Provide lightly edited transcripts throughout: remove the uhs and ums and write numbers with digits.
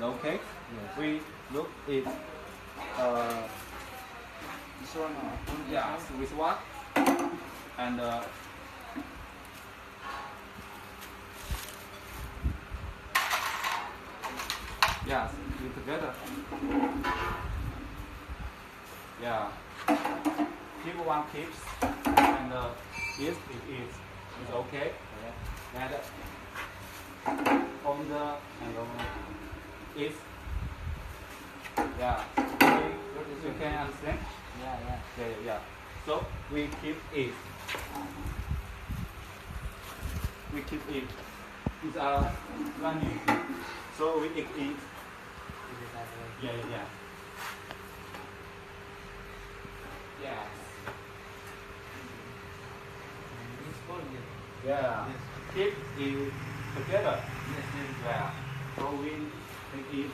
is okay. Yes. We look it. This one. Yes, with one and yes, we together. Yeah. Keep one keeps and this is okay. And on the and on is yeah. You can understand? Yeah. So we keep it. We keep it. It's running. So we eat it. Yeah. Yes. Yeah. Keep it together. Yeah. So we take it.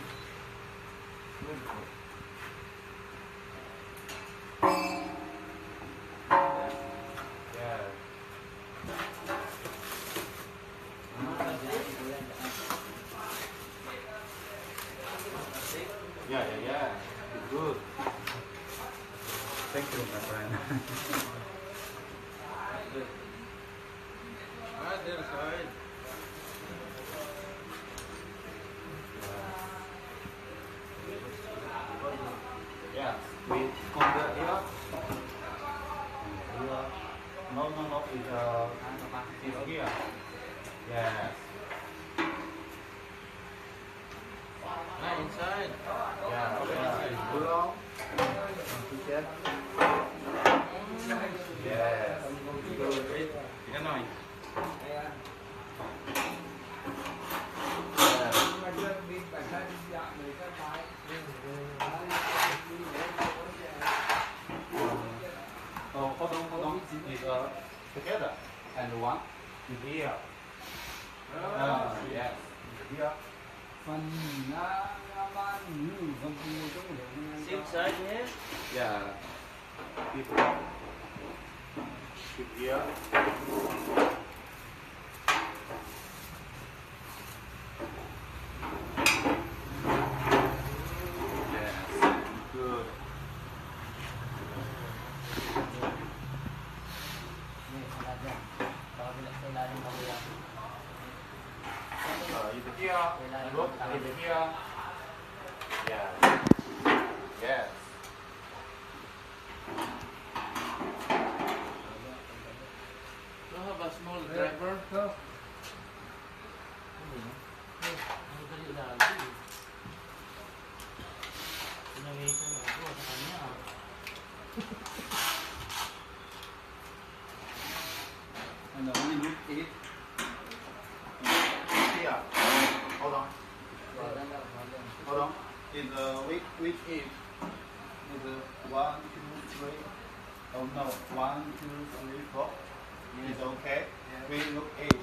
Yeah. Yeah. It's good. Thank you, my friend. Yeah, we on the ear. No, it's here. Yes. Inside. Yeah, it's too long. Yes. Good. Cái này. Oh, hold on. It's together. And one is here. Yes. Here. Same side here. Yeah. Keep here. Yes. Good. Is here. Look, is here. Yeah. Yes. You have a small driver. And when you look it here. Hold on. Is which is 1, 2, 3. Oh no, 1, 2, 3, 4. Is okay. We look it.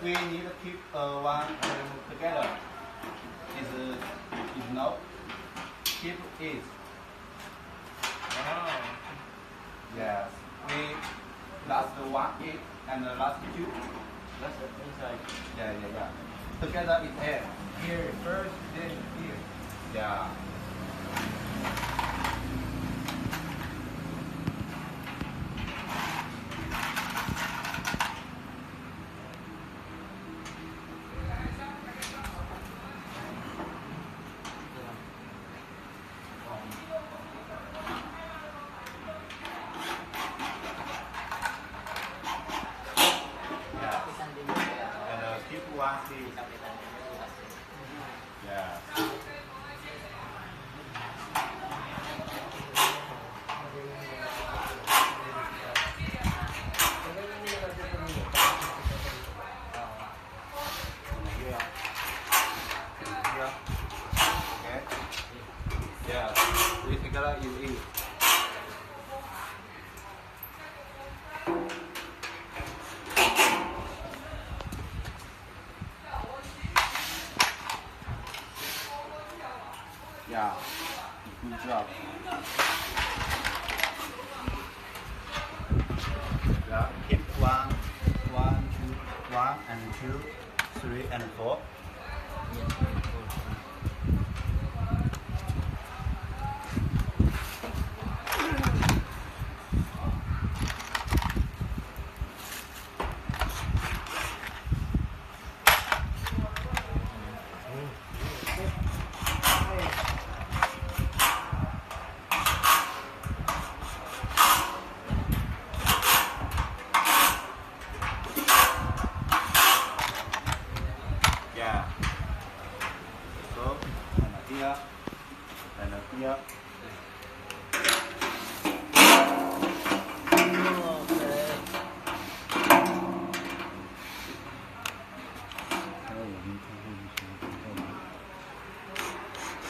We need to keep one together. Is no. Keep it. Yes. We last one it and the last two. That's the inside. Yeah. Together is here. Here first, then here. Yeah. And keep one seat. Yeah. Here. Okay. Yeah. We together is it. Yeah, good job. Yeah, keep one, two, and two. 3 and 4. Yes, very good.